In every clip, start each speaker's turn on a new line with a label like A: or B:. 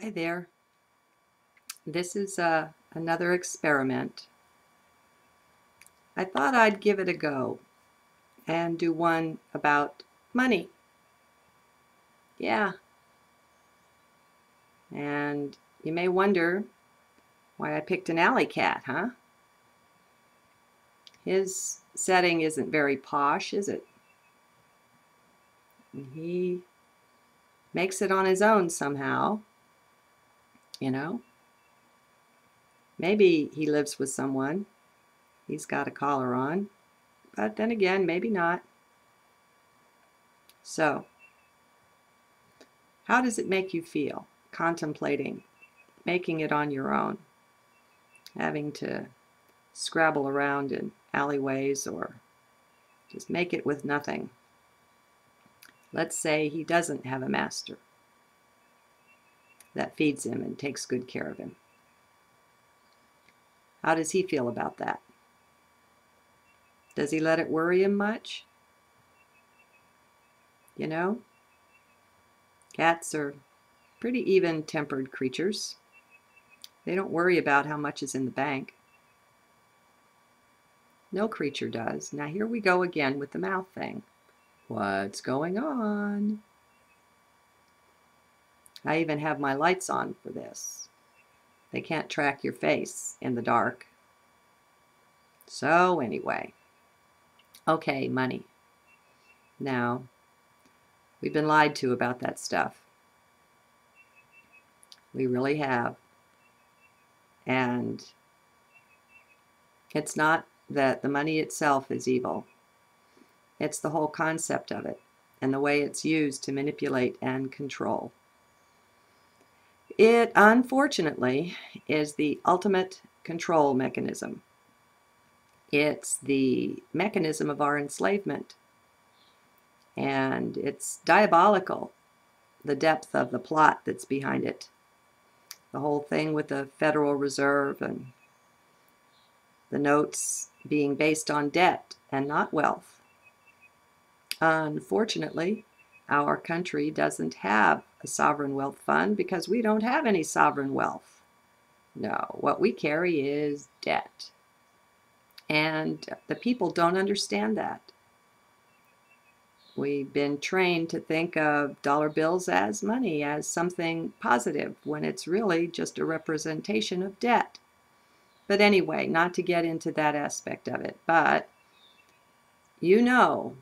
A: Hi there. This is another experiment. I thought I'd give it a go and do one about money. Yeah, and you may wonder why I picked an alley cat, huh? His setting isn't very posh, is it? He makes it on his own somehow, you know? Maybe he lives with someone. He's got a collar on, but then again, maybe not. So, how does it make you feel contemplating making it on your own, having to scrabble around in alleyways or just make it with nothing? Let's say he doesn't have a master that feeds him and takes good care of him. How does he feel about that? Does he let it worry him much? You know, cats are pretty even-tempered creatures. They don't worry about how much is in the bank. No creature does. Now here we go again with the mouth thing. What's going on? I even have my lights on for this. They can't track your face in the dark. So anyway, okay, money. Now, we've been lied to about that stuff. We really have. And it's not that the money itself is evil. It's the whole concept of it and the way it's used to manipulate and control. It, unfortunately, is the ultimate control mechanism. It's the mechanism of our enslavement. And it's diabolical, the depth of the plot that's behind it. The whole thing with the Federal Reserve and the notes being based on debt and not wealth. Unfortunately, our country doesn't have a sovereign wealth fund because we don't have any sovereign wealth. No, what we carry is debt. And the people don't understand that. We've been trained to think of dollar bills as money, as something positive, when it's really just a representation of debt. But anyway, not to get into that aspect of it, but you know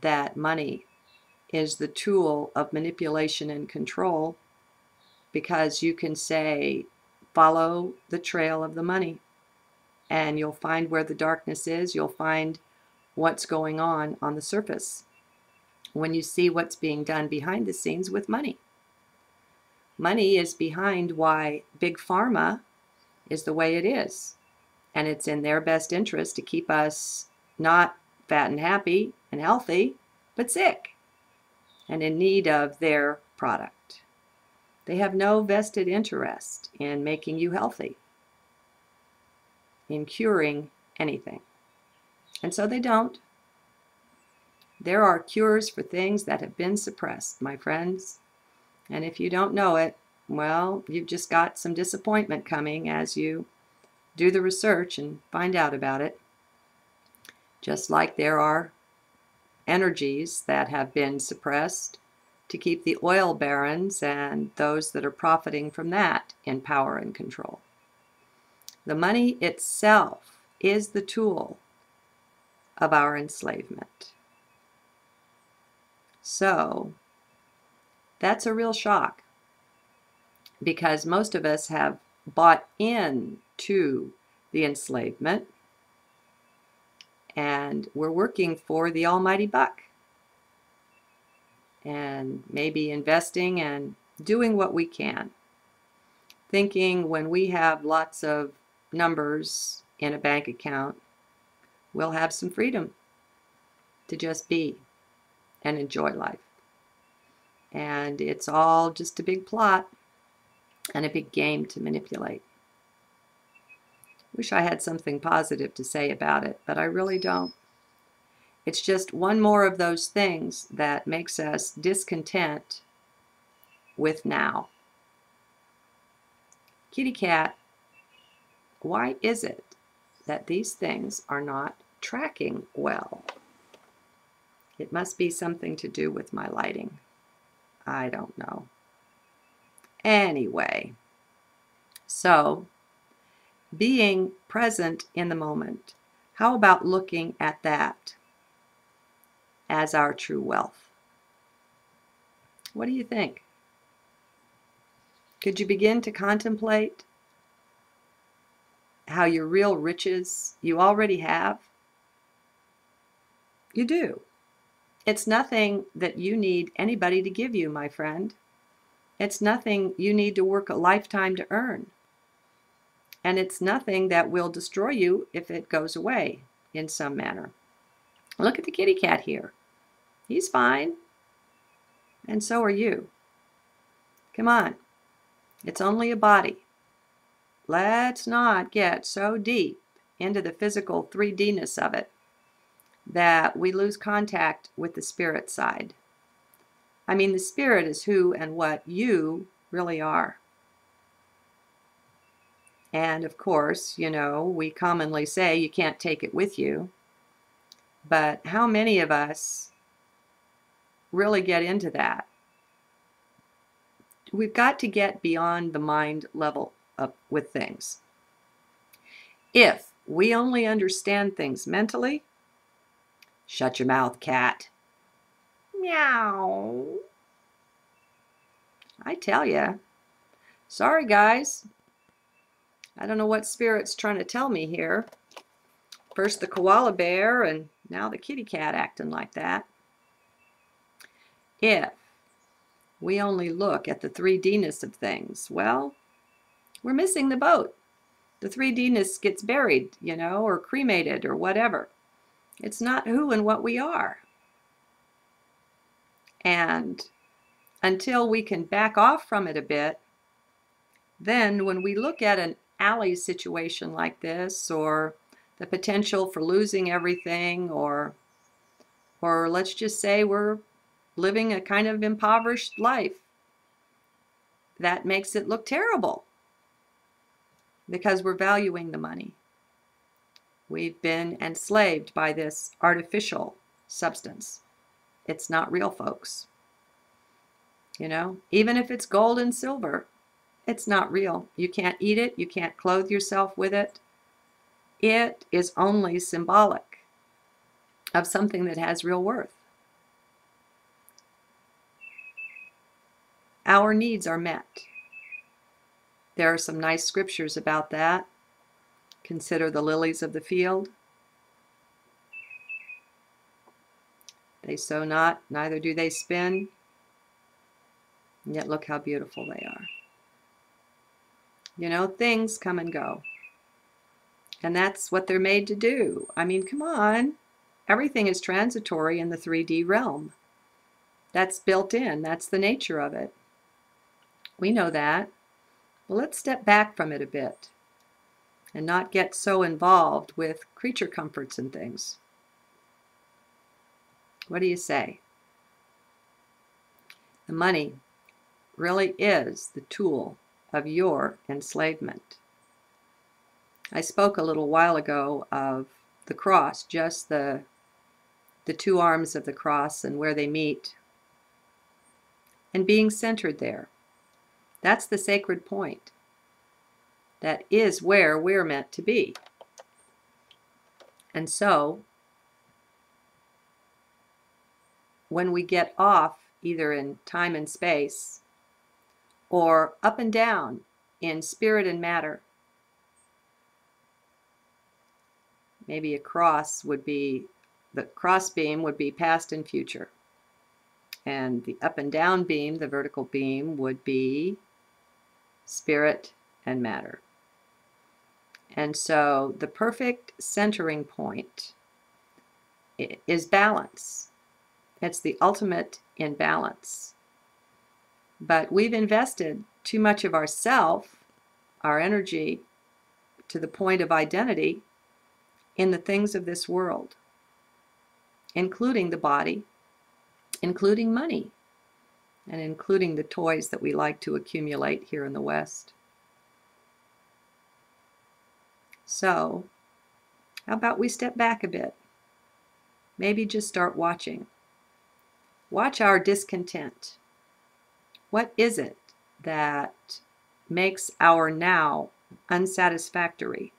A: that money is the tool of manipulation and control because you can say, follow the trail of the money, and you'll find where the darkness is. You'll find what's going on the surface when you see what's being done behind the scenes with money. Money is behind why Big Pharma is the way it is. And it's in their best interest to keep us not fat and happy and healthy, but sick and in need of their product. They have no vested interest in making you healthy, in curing anything. And so they don't. There are cures for things that have been suppressed, my friends. And if you don't know it, well, you've just got some disappointment coming as you do the research and find out about it. Just like there are energies that have been suppressed to keep the oil barons and those that are profiting from that in power and control. The money itself is the tool of our enslavement. So that's a real shock because most of us have bought into the enslavement and we're working for the almighty buck and maybe investing and doing what we can, thinking when we have lots of numbers in a bank account, we'll have some freedom to just be and enjoy life. And it's all just a big plot and a big game to manipulate. Wish I had something positive to say about it, but I really don't. It's just one more of those things that makes us discontent with now. kitty cat, why is it that these things are not tracking well? It must be something to do with my lighting. I don't know. Anyway, so being present in the moment, how about looking at that as our true wealth? What do you think? Could you begin to contemplate how your real riches you already have? You do. It's nothing that you need anybody to give you, my friend. It's nothing you need to work a lifetime to earn. And it's nothing that will destroy you if it goes away in some manner. Look at the kitty cat here. He's fine. And so are you. Come on. It's only a body. Let's not get so deep into the physical 3D-ness of it that we lose contact with the spirit side. I mean, the spirit is who and what you really are. And of course, you know, we commonly say you can't take it with you. But how many of us really get into that? We've got to get beyond the mind level up with things. If we only understand things mentally, shut your mouth, cat. Meow. I tell you. Sorry, guys. I don't know what spirit's trying to tell me here. First the koala bear and now the kitty cat acting like that. If we only look at the 3D-ness of things, well, we're missing the boat. The 3D-ness gets buried, you know, or cremated or whatever. It's not who and what we are. And until we can back off from it a bit, then when we look at an alley situation like this, or the potential for losing everything, or let's just say we're living a kind of impoverished life, that makes it look terrible because we're valuing the money. We've been enslaved by this artificial substance. It's not real, folks. You know, even if it's gold and silver, it's not real. You can't eat it. You can't clothe yourself with it. It is only symbolic of something that has real worth. Our needs are met. There are some nice scriptures about that. Consider the lilies of the field. They sow not, neither do they spin. And yet look how beautiful they are. You know, things come and go. And that's what they're made to do. I mean, come on. Everything is transitory in the 3D realm. That's built in. That's the nature of it. We know that. Well, let's step back from it a bit and not get so involved with creature comforts and things. What do you say? The money really is the tool of your enslavement. I spoke a little while ago of the cross, just the two arms of the cross and where they meet, and being centered there. That's the sacred point. That is where we're meant to be. And so, when we get off either in time and space or up and down in spirit and matter, maybe a cross would be, the cross beam would be past and future. And the up and down beam, the vertical beam, would be spirit and matter. And so the perfect centering point is balance. It's the ultimate in balance. But we've invested too much of ourself, our energy, to the point of identity in the things of this world, including the body, including money, and including the toys that we like to accumulate here in the West. So, how about we step back a bit? Maybe just start watching. Watch our discontent. What is it that makes our now unsatisfactory?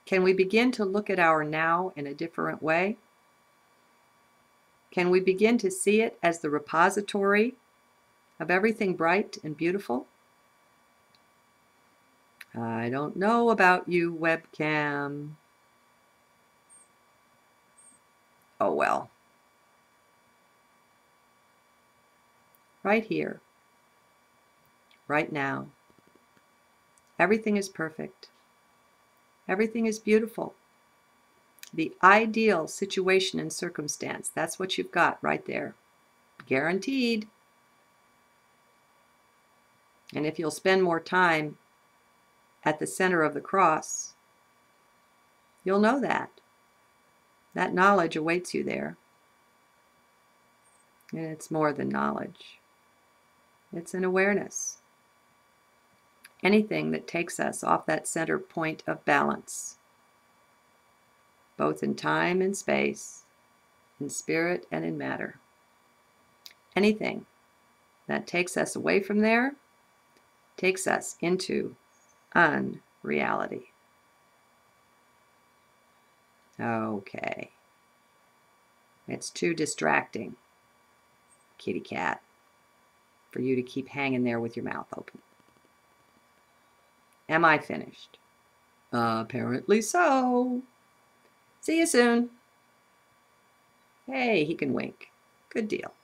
A: Can we begin to look at our now in a different way? Can we begin to see it as the repository of everything bright and beautiful? I don't know about you, webcam. Oh well. Right here, right now, everything is perfect. Everything is beautiful. The ideal situation and circumstance, that's what you've got right there. Guaranteed. And if you'll spend more time at the center of the cross, you'll know that. That knowledge awaits you there. And it's more than knowledge. It's an awareness. Anything that takes us off that center point of balance, both in time and space, in spirit and in matter. Anything that takes us away from there takes us into unreality. Okay. It's too distracting, kitty cat, for you to keep hanging there with your mouth open. Am I finished? Apparently so. See you soon. Hey, he can wink. Good deal.